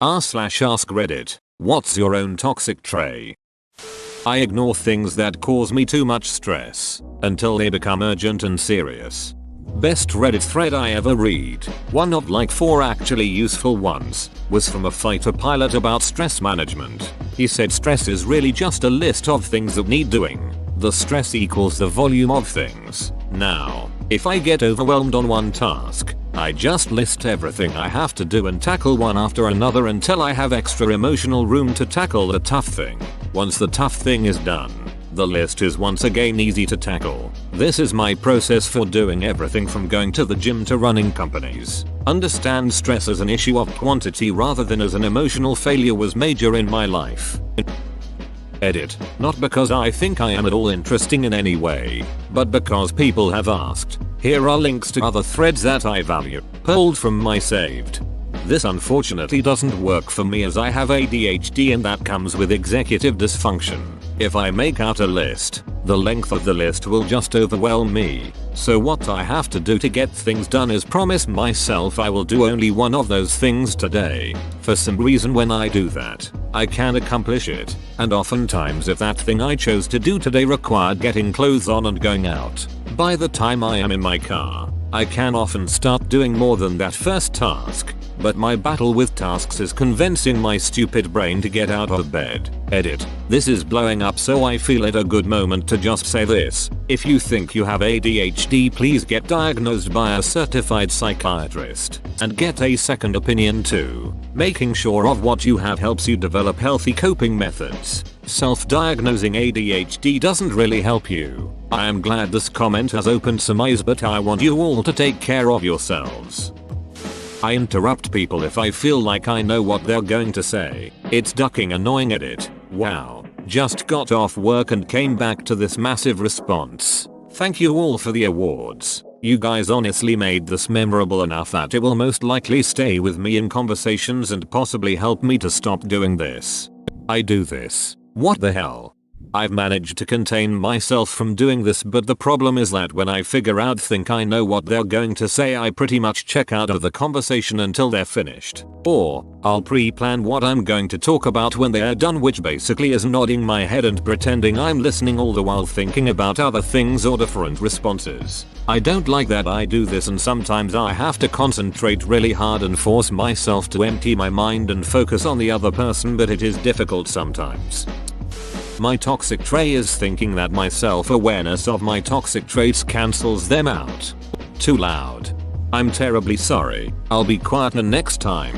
r/ask Reddit. What's your own toxic trait? I ignore things that cause me too much stress until they become urgent and serious. Best Reddit thread I ever read, one of like 4 actually useful ones, was from a fighter pilot about stress management. He said stress is really just a list of things that need doing. The stress equals the volume of things. Now, if I get overwhelmed on one task, I just list everything I have to do and tackle one after another until I have extra emotional room to tackle the tough thing. Once the tough thing is done, the list is once again easy to tackle. This is my process for doing everything from going to the gym to running companies. Understand stress as an issue of quantity rather than as an emotional failure was major in my life. Edit. Not because I think I am at all interesting in any way, but because people have asked. Here are links to other threads that I value, pulled from my saved. This unfortunately doesn't work for me as I have ADHD and that comes with executive dysfunction. If I make out a list, the length of the list will just overwhelm me. So what I have to do to get things done is promise myself I will do only one of those things today. For some reason when I do that, I can accomplish it. And oftentimes if that thing I chose to do today required getting clothes on and going out, by the time I am in my car, I can often start doing more than that first task. But my battle with tasks is convincing my stupid brain to get out of bed. Edit. This is blowing up so I feel it a good moment to just say this. If you think you have ADHD, please get diagnosed by a certified psychiatrist and get a second opinion too. Making sure of what you have helps you develop healthy coping methods. Self-diagnosing ADHD doesn't really help you. I am glad this comment has opened some eyes, but I want you all to take care of yourselves. I interrupt people if I feel like I know what they're going to say. It's ducking annoying edit. Wow. Just got off work and came back to this massive response. Thank you all for the awards. You guys honestly made this memorable enough that it will most likely stay with me in conversations and possibly help me to stop doing this. I do this. What the hell? I've managed to contain myself from doing this, but the problem is that when I think I know what they're going to say, I pretty much check out of the conversation until they're finished. Or, I'll pre-plan what I'm going to talk about when they are done, which basically is nodding my head and pretending I'm listening all the while thinking about other things or different responses. I don't like that I do this, and sometimes I have to concentrate really hard and force myself to empty my mind and focus on the other person, but it is difficult sometimes. My toxic trait is thinking that my self-awareness of my toxic traits cancels them out. Too loud. I'm terribly sorry. I'll be quieter next time.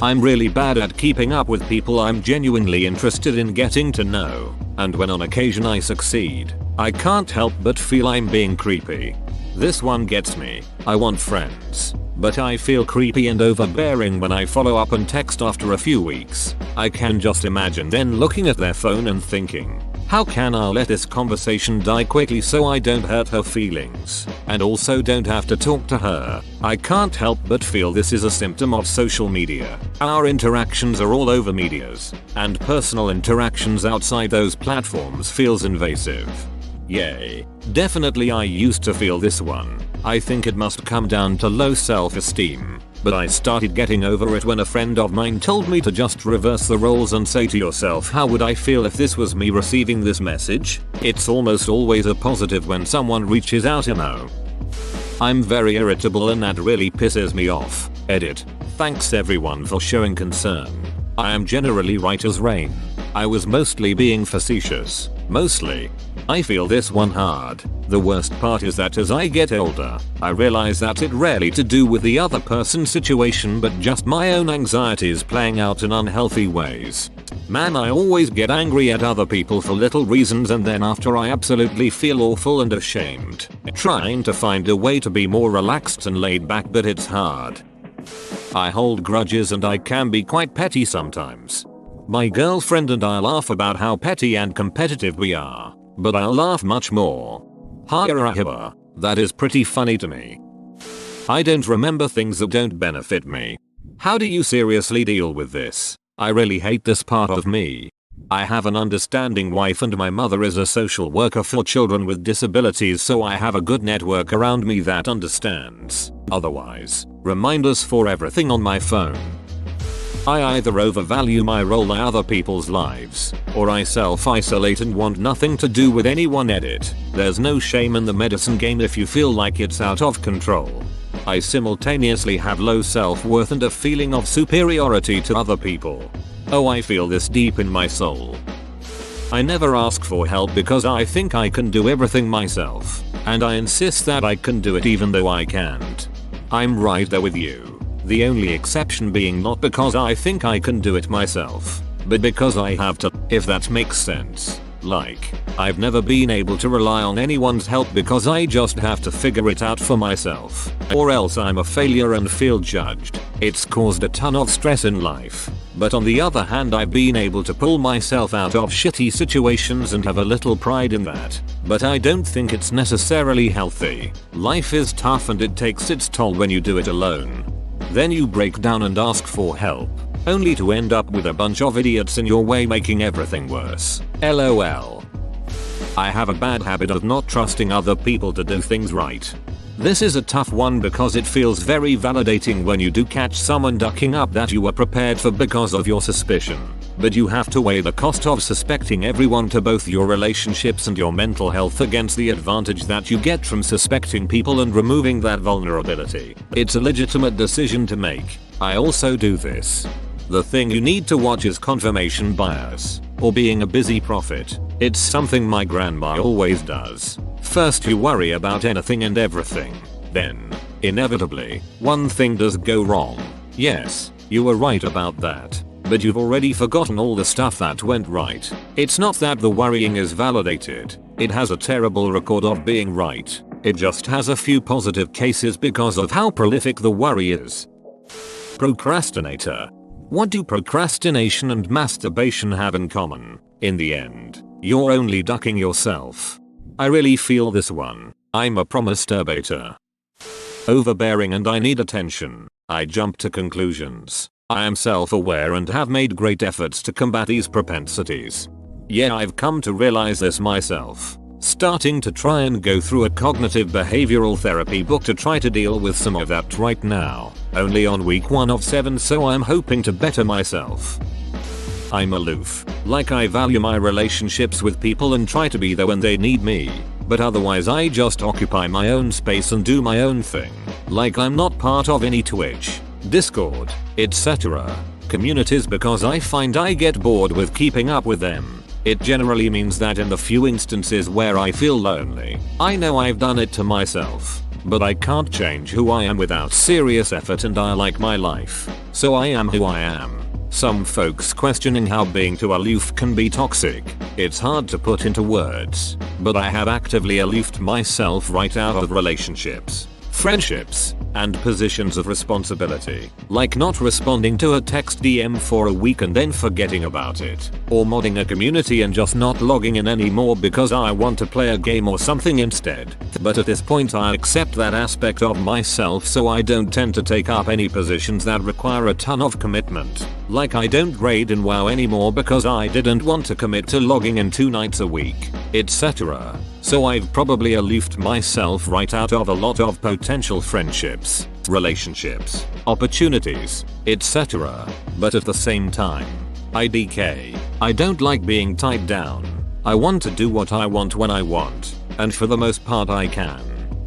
I'm really bad at keeping up with people I'm genuinely interested in getting to know, and when on occasion I succeed, I can't help but feel I'm being creepy. This one gets me. I want friends, but I feel creepy and overbearing when I follow up and text after a few weeks. I can just imagine then looking at their phone and thinking, how can I let this conversation die quickly so I don't hurt her feelings and also don't have to talk to her? I can't help but feel this is a symptom of social media. Our interactions are all over medias, and personal interactions outside those platforms feels invasive. Yay. Definitely I used to feel this one. I think it must come down to low self-esteem. But I started getting over it when a friend of mine told me to just reverse the roles and say to yourself, how would I feel if this was me receiving this message? It's almost always a positive when someone reaches out, you know. I'm very irritable and that really pisses me off. Edit. Thanks everyone for showing concern. I am generally right as rain. I was mostly being facetious. Mostly. I feel this one hard. The worst part is that as I get older, I realize that it rarely to do with the other person's situation but just my own anxieties playing out in unhealthy ways. Man, I always get angry at other people for little reasons, and then after I absolutely feel awful and ashamed. Trying to find a way to be more relaxed and laid back, but it's hard. I hold grudges and I can be quite petty sometimes. My girlfriend and I laugh about how petty and competitive we are, but I'll laugh much more. That is pretty funny to me. I don't remember things that don't benefit me. How do you seriously deal with this? I really hate this part of me. I have an understanding wife and my mother is a social worker for children with disabilities, so I have a good network around me that understands. Otherwise, reminders for everything on my phone. I either overvalue my role in other people's lives, or I self-isolate and want nothing to do with anyone. Edit. There's no shame in the medicine game if you feel like it's out of control. I simultaneously have low self-worth and a feeling of superiority to other people. Oh, I feel this deep in my soul. I never ask for help because I think I can do everything myself, and I insist that I can do it even though I can't. I'm right there with you. The only exception being not because I think I can do it myself, but because I have to, if that makes sense. Like, I've never been able to rely on anyone's help because I just have to figure it out for myself, or else I'm a failure and feel judged. It's caused a ton of stress in life. But on the other hand, I've been able to pull myself out of shitty situations and have a little pride in that. But I don't think it's necessarily healthy. Life is tough and it takes its toll when you do it alone. Then you break down and ask for help, only to end up with a bunch of idiots in your way making everything worse. LOL. I have a bad habit of not trusting other people to do things right. This is a tough one because it feels very validating when you do catch someone ducking up that you were prepared for because of your suspicion. But you have to weigh the cost of suspecting everyone to both your relationships and your mental health against the advantage that you get from suspecting people and removing that vulnerability. It's a legitimate decision to make. I also do this. The thing you need to watch is confirmation bias, or being a busy prophet. It's something my grandma always does. First you worry about anything and everything. Then, inevitably, one thing does go wrong. Yes, you were right about that. But you've already forgotten all the stuff that went right. It's not that the worrying is validated. It has a terrible record of being right. It just has a few positive cases because of how prolific the worry is. Procrastinator. What do procrastination and masturbation have in common? In the end, you're only ducking yourself. I really feel this one. I'm a pro-masturbator. Overbearing and I need attention. I jump to conclusions. I am self-aware and have made great efforts to combat these propensities. Yeah, I've come to realize this myself. Starting to try and go through a cognitive behavioral therapy book to try to deal with some of that right now. Only on week 1 of 7, so I'm hoping to better myself. I'm aloof. Like I value my relationships with people and try to be there when they need me. But otherwise I just occupy my own space and do my own thing. Like I'm not part of any Twitch, Discord, etc. communities because I find I get bored with keeping up with them. It generally means that in the few instances where I feel lonely, I know I've done it to myself. But I can't change who I am without serious effort and I like my life. So I am who I am. Some folks questioning how being too aloof can be toxic. It's hard to put into words, but I have actively aloofed myself right out of relationships, friendships, and positions of responsibility, like not responding to a text DM for a week and then forgetting about it, or modding a community and just not logging in anymore because I want to play a game or something instead. But at this point I accept that aspect of myself, so I don't tend to take up any positions that require a ton of commitment. Like I don't raid in WoW anymore because I didn't want to commit to logging in 2 nights a week, etc. So I've probably aloofed myself right out of a lot of potential friendships, relationships, opportunities, etc. But at the same time, IDK, I don't like being tied down. I want to do what I want when I want, and for the most part I can.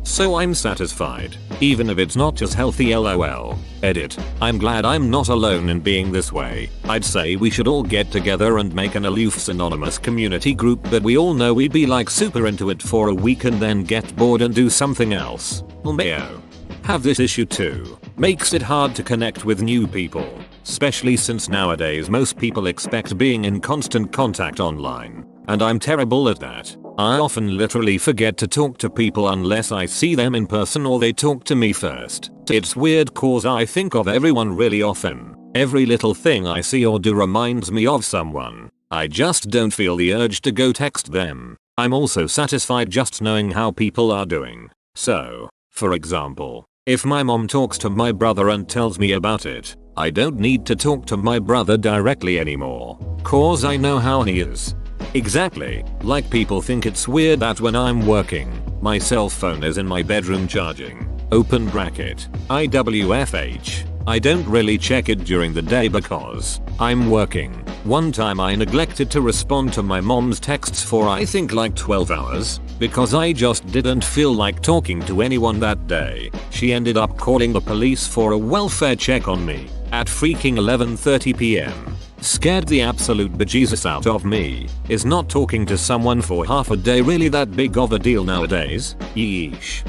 So I'm satisfied, even if it's not just healthy. LOL. Edit. I'm glad I'm not alone in being this way. I'd say we should all get together and make an Aloofs Anonymous community group, but we all know we'd be like super into it for a week and then get bored and do something else. LMAO. Have this issue too. Makes it hard to connect with new people, especially since nowadays most people expect being in constant contact online. And I'm terrible at that. I often literally forget to talk to people unless I see them in person or they talk to me first. It's weird cause I think of everyone really often. Every little thing I see or do reminds me of someone. I just don't feel the urge to go text them. I'm also satisfied just knowing how people are doing. So, for example, if my mom talks to my brother and tells me about it, I don't need to talk to my brother directly anymore, cause I know how he is. Exactly, like people think it's weird that when I'm working, my cell phone is in my bedroom charging, open bracket, IWFH, I don't really check it during the day because I'm working. One time I neglected to respond to my mom's texts for I think like 12 hours because I just didn't feel like talking to anyone that day. She ended up calling the police for a welfare check on me at freaking 11:30 p.m. Scared the absolute bejesus out of me. Is not talking to someone for half a day really that big of a deal nowadays? Yeesh.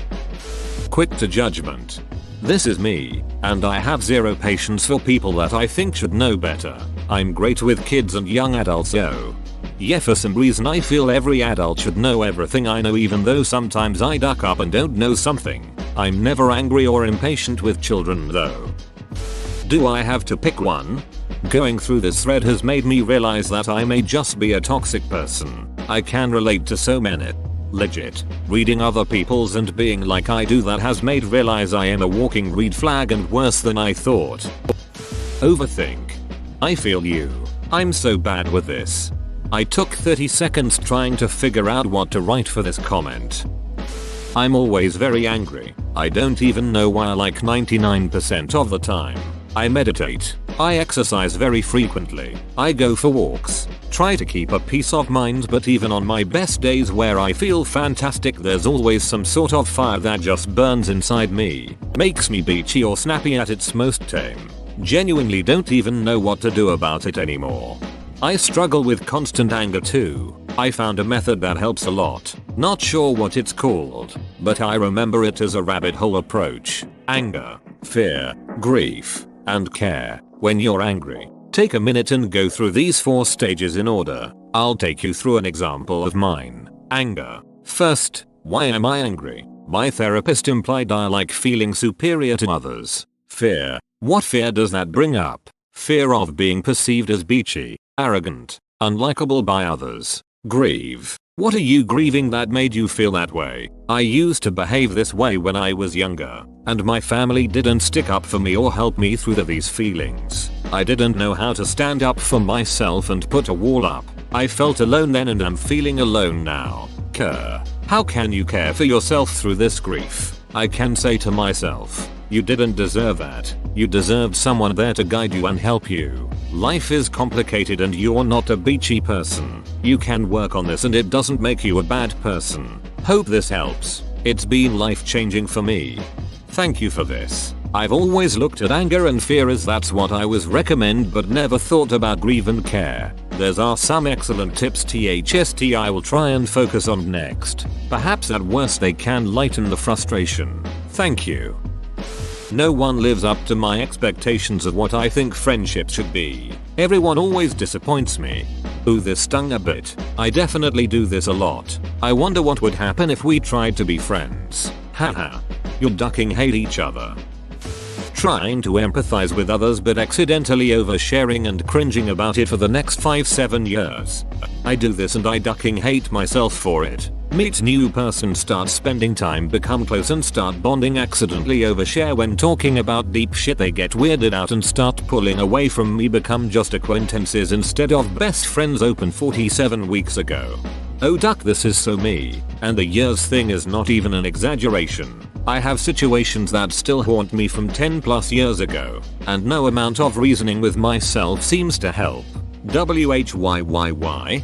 Quick to judgment. This is me, and I have zero patience for people that I think should know better. I'm great with kids and young adults yo. Yeah, for some reason I feel every adult should know everything I know even though sometimes I duck up and don't know something. I'm never angry or impatient with children though. Do I have to pick one? Going through this thread has made me realize that I may just be a toxic person. I can relate to so many. Legit. Reading other people's and being like I do that has made realize I am a walking red flag and worse than I thought. Overthink. I feel you. I'm so bad with this. I took 30 seconds trying to figure out what to write for this comment. I'm always very angry. I don't even know why like 99% of the time. I meditate. I exercise very frequently. I go for walks. Try to keep a peace of mind, but even on my best days where I feel fantastic there's always some sort of fire that just burns inside me. Makes me beachy or snappy at its most tame. Genuinely don't even know what to do about it anymore. I struggle with constant anger too. I found a method that helps a lot. Not sure what it's called, but I remember it as a rabbit hole approach. Anger, fear, grief, and care. When you're angry, take a minute and go through these 4 stages in order. I'll take you through an example of mine. Anger. First, why am I angry? My therapist implied I like feeling superior to others. Fear. What fear does that bring up? Fear of being perceived as bitchy, arrogant, unlikable by others. Grieve. What are you grieving that made you feel that way? I used to behave this way when I was younger, and my family didn't stick up for me or help me through these feelings. I didn't know how to stand up for myself and put a wall up. I felt alone then and I'm feeling alone now. Care. How can you care for yourself through this grief? I can say to myself, you didn't deserve that. You deserved someone there to guide you and help you. Life is complicated and you're not a beachy person. You can work on this and it doesn't make you a bad person. Hope this helps. It's been life changing for me. Thank you for this. I've always looked at anger and fear as that's what I was recommend but never thought about grieve and care. There's are some excellent tips THST I will try and focus on next. Perhaps at worst they can lighten the frustration. Thank you. No one lives up to my expectations of what I think friendship should be. Everyone always disappoints me. Ooh, this stung a bit. I definitely do this a lot. I wonder what would happen if we tried to be friends. Haha. You're ducking hate each other. Trying to empathize with others but accidentally oversharing and cringing about it for the next 5-7 years. I do this and I ducking hate myself for it. Meet new person, start spending time, become close and start bonding, accidentally overshare when talking about deep shit, they get weirded out and start pulling away from me, become just acquaintances instead of best friends. Open 47 weeks ago. Oh duck, this is so me, and the years thing is not even an exaggeration. I have situations that still haunt me from 10+ years ago, and no amount of reasoning with myself seems to help. WHYYY?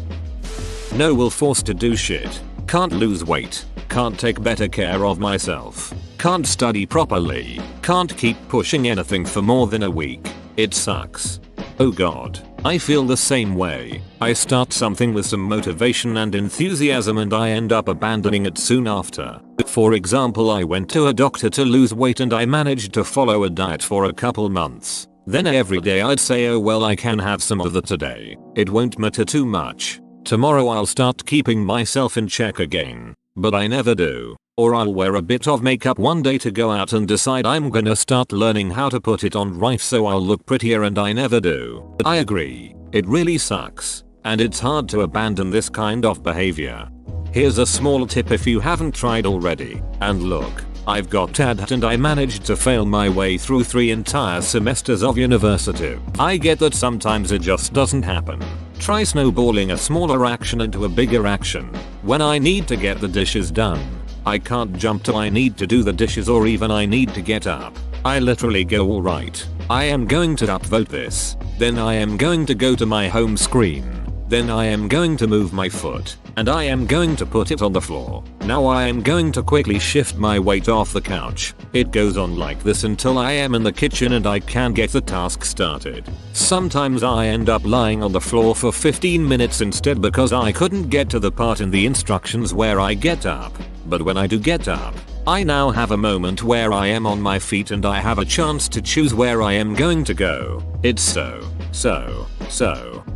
No will force to do shit. Can't lose weight. Can't take better care of myself. Can't study properly. Can't keep pushing anything for more than a week. It sucks. Oh god. I feel the same way. I start something with some motivation and enthusiasm and I end up abandoning it soon after. For example, I went to a doctor to lose weight and I managed to follow a diet for a couple months. Then every day I'd say, oh well, I can have some of that today. It won't matter too much. Tomorrow I'll start keeping myself in check again. But I never do. Or I'll wear a bit of makeup one day to go out and decide I'm gonna start learning how to put it on right so I'll look prettier, and I never do. I agree. It really sucks. And it's hard to abandon this kind of behavior. Here's a small tip if you haven't tried already. And look, I've got TAD and I managed to fail my way through 3 entire semesters of university. I get that sometimes it just doesn't happen. Try snowballing a smaller action into a bigger action. When I need to get the dishes done, I can't jump to I need to do the dishes or even I need to get up. I literally go alright, I am going to upvote this, then I am going to go to my home screen, then I am going to move my foot, and I am going to put it on the floor. Now I am going to quickly shift my weight off the couch. It goes on like this until I am in the kitchen and I can get the task started. Sometimes I end up lying on the floor for 15 minutes instead because I couldn't get to the part in the instructions where I get up. But when I do get up, I now have a moment where I am on my feet and I have a chance to choose where I am going to go. It's so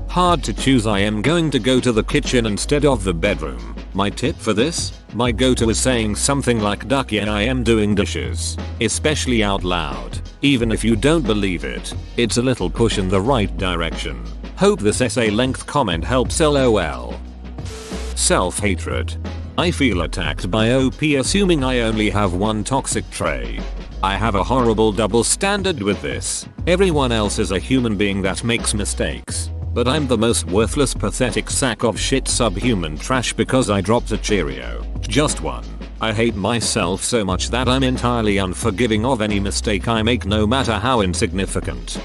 hard to choose. I am going to go to the kitchen instead of the bedroom. My tip for this? My go-to is saying something like "Duck, yeah, I am doing dishes." Especially out loud. Even if you don't believe it, it's a little push in the right direction. Hope this essay length comment helps, lol. Self-hatred. I feel attacked by OP assuming I only have one toxic trait. I have a horrible double standard with this. Everyone else is a human being that makes mistakes. But I'm the most worthless pathetic sack of shit subhuman trash because I dropped a Cheerio. Just one. I hate myself so much that I'm entirely unforgiving of any mistake I make no matter how insignificant.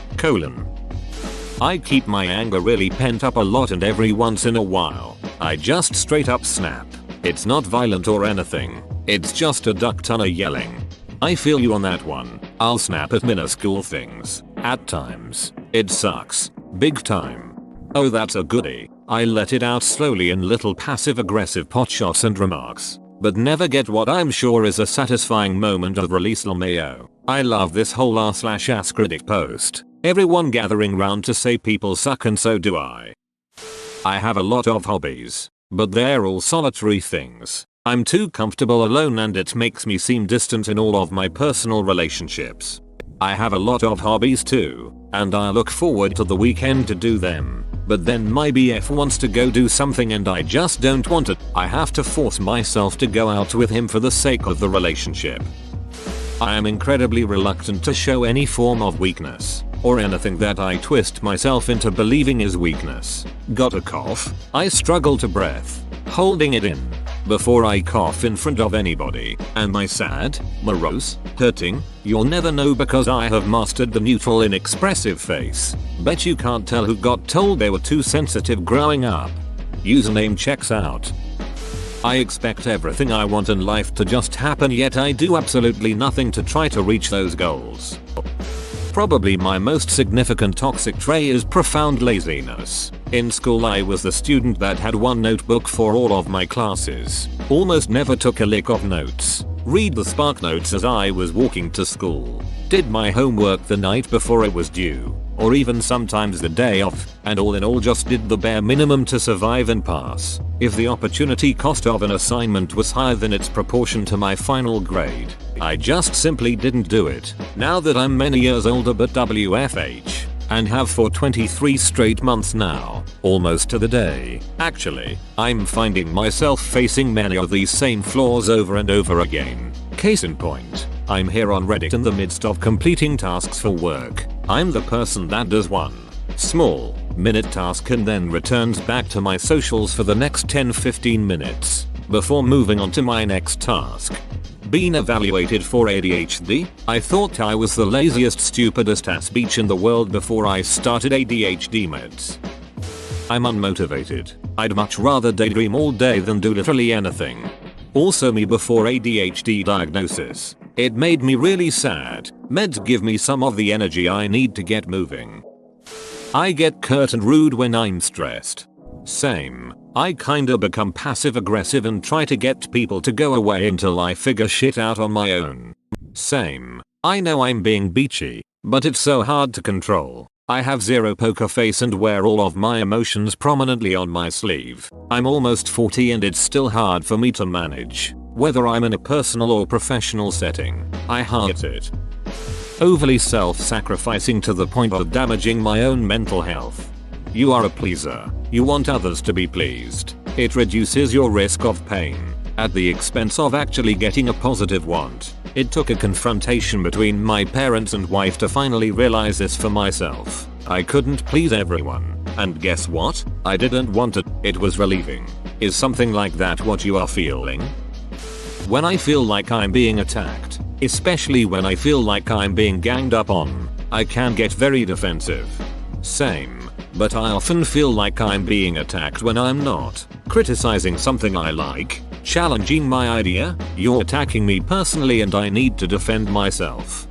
I keep my anger really pent up a lot and every once in a while, I just straight up snap. It's not violent or anything. It's just a duck ton of yelling. I feel you on that one. I'll snap at minuscule things. At times. It sucks. Big time. Oh, that's a goodie. I let it out slowly in little passive aggressive potshots and remarks. But never get what I'm sure is a satisfying moment of release. LMAO. I love this whole r/ass critic post. Everyone gathering round to say people suck and so do I. I have a lot of hobbies. But they're all solitary things. I'm too comfortable alone and it makes me seem distant in all of my personal relationships. I have a lot of hobbies too, and I look forward to the weekend to do them. But then my BF wants to go do something and I just don't want it. I have to force myself to go out with him for the sake of the relationship. I am incredibly reluctant to show any form of weakness, or anything that I twist myself into believing is weakness. Got a cough? I struggle to breath, holding it in, before I cough in front of anybody. Am I sad, morose, hurting? You'll never know because I have mastered the neutral inexpressive face. Bet you can't tell who got told they were too sensitive growing up. Username checks out. I expect everything I want in life to just happen, yet I do absolutely nothing to try to reach those goals. Probably my most significant toxic trait is profound laziness. In school I was the student that had one notebook for all of my classes. Almost never took a lick of notes. Read the Spark Notes as I was walking to school. Did my homework the night before it was due, or even sometimes the day off, and all in all just did the bare minimum to survive and pass. If the opportunity cost of an assignment was higher than its proportion to my final grade, I just simply didn't do it. Now that I'm many years older but WFH, and have for 23 straight months now, almost to the day, actually, I'm finding myself facing many of these same flaws over and over again. Case in point, I'm here on Reddit in the midst of completing tasks for work. I'm the person that does one small minute task and then returns back to my socials for the next 10-15 minutes before moving on to my next task. Been evaluated for ADHD? I thought I was the laziest stupidest ass beach in the world before I started ADHD meds. I'm unmotivated. I'd much rather daydream all day than do literally anything. Also me before ADHD diagnosis. It made me really sad. Meds give me some of the energy I need to get moving. I get curt and rude when I'm stressed. Same. I kinda become passive aggressive and try to get people to go away until I figure shit out on my own. Same. I know I'm being beachy, but it's so hard to control. I have zero poker face and wear all of my emotions prominently on my sleeve. I'm almost 40 and it's still hard for me to manage, whether I'm in a personal or professional setting. I hate it. Overly self-sacrificing to the point of damaging my own mental health. You are a pleaser. You want others to be pleased. It reduces your risk of pain at the expense of actually getting a positive want. It took a confrontation between my parents and wife to finally realize this for myself. I couldn't please everyone. And guess what? I didn't want it. It was relieving. Is something like that what you are feeling? When I feel like I'm being attacked, Especially when I feel like I'm being ganged up on. I can get very defensive. Same. But I often feel like I'm being attacked when I'm not. Criticizing something I like, challenging my idea, you're attacking me personally and I need to defend myself.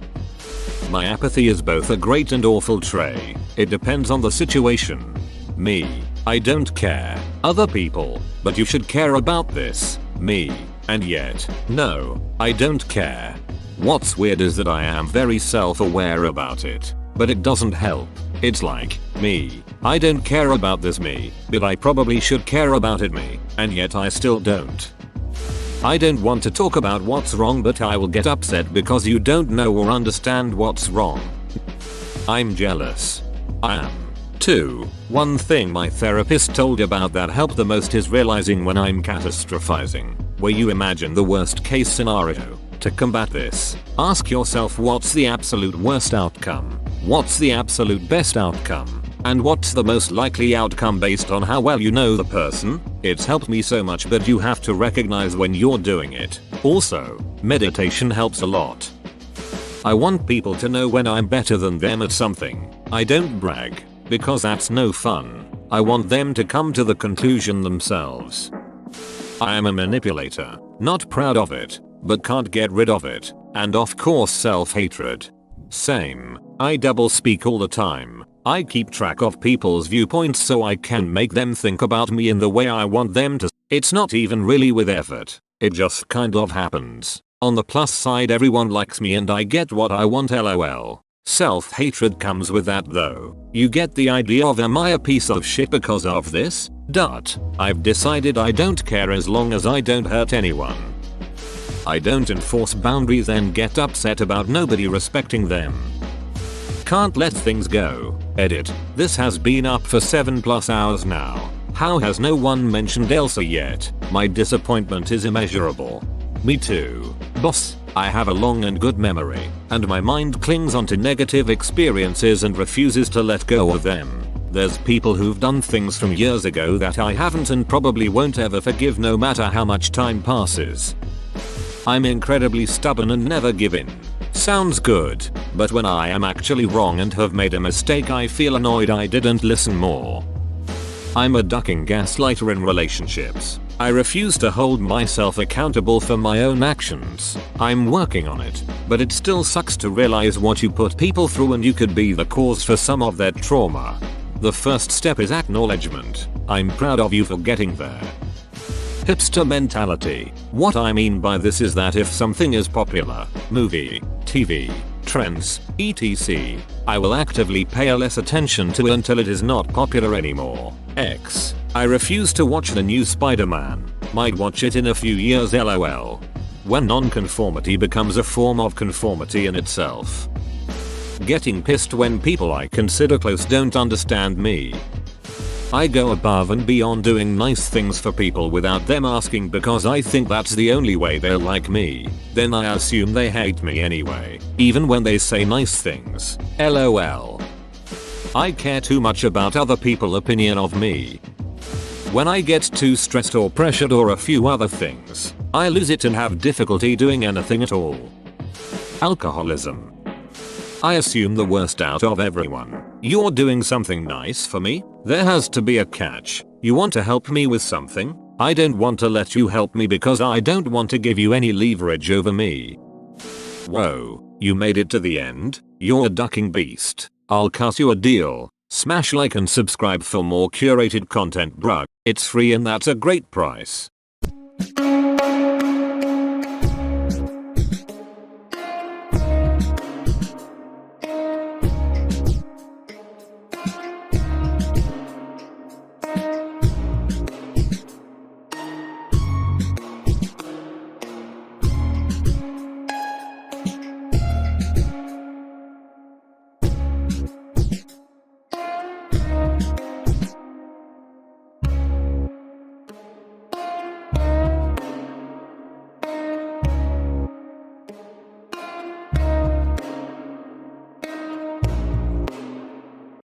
My apathy is both a great and awful trait. It depends on the situation. Me. I don't care. Other people. But you should care about this. Me. And yet, no, I don't care. What's weird is that I am very self-aware about it. But it doesn't help. It's like, me. I don't care about this me, but I probably should care about it me, and yet I still don't. I don't want to talk about what's wrong, but I will get upset because you don't know or understand what's wrong. I'm jealous. I am. too. One thing my therapist told about that helped the most is realizing when I'm catastrophizing, where you imagine the worst case scenario. To combat this, ask yourself what's the absolute worst outcome, what's the absolute best outcome, and what's the most likely outcome based on how well you know the person. It's helped me so much, but you have to recognize when you're doing it. Also, meditation helps a lot. I want people to know when I'm better than them at something. I don't brag, because that's no fun. I want them to come to the conclusion themselves. I am a manipulator, not proud of it, but can't get rid of it, and of course self-hatred. Same. I double speak all the time. I keep track of people's viewpoints so I can make them think about me in the way I want them to. It's not even really with effort. It just kind of happens. On the plus side, everyone likes me and I get what I want, lol. Self-hatred comes with that though. You get the idea of, am I a piece of shit because of this? I've decided I don't care as long as I don't hurt anyone. I don't enforce boundaries and get upset about nobody respecting them. Can't let things go. Edit. This has been up for 7+ hours now. How has no one mentioned Elsa yet? My disappointment is immeasurable. Me too. Boss, I have a long and good memory, and my mind clings onto negative experiences and refuses to let go of them. There's people who've done things from years ago that I haven't and probably won't ever forgive no matter how much time passes. I'm incredibly stubborn and never give in. Sounds good, but when I am actually wrong and have made a mistake, I feel annoyed I didn't listen more. I'm a ducking gaslighter in relationships. I refuse to hold myself accountable for my own actions. I'm working on it, but it still sucks to realize what you put people through and you could be the cause for some of their trauma. The first step is acknowledgement. I'm proud of you for getting there. Hipster mentality. What I mean by this is that if something is popular, movie, TV, trends, etc., I will actively pay less attention to it until it is not popular anymore. I refuse to watch the new Spider-Man. Might watch it in a few years, lol. When non-conformity becomes a form of conformity in itself. Getting pissed when people I consider close don't understand me. I go above and beyond doing nice things for people without them asking because I think that's the only way they'll like me. Then I assume they hate me anyway, even when they say nice things. LOL. I care too much about other people's opinion of me. When I get too stressed or pressured or a few other things, I lose it and have difficulty doing anything at all. Alcoholism. I assume the worst out of everyone. You're doing something nice for me? There has to be a catch. You want to help me with something? I don't want to let you help me because I don't want to give you any leverage over me. Whoa, you made it to the end? You're a ducking beast. I'll cut you a deal. Smash like and subscribe for more curated content, bruh. It's free and that's a great price.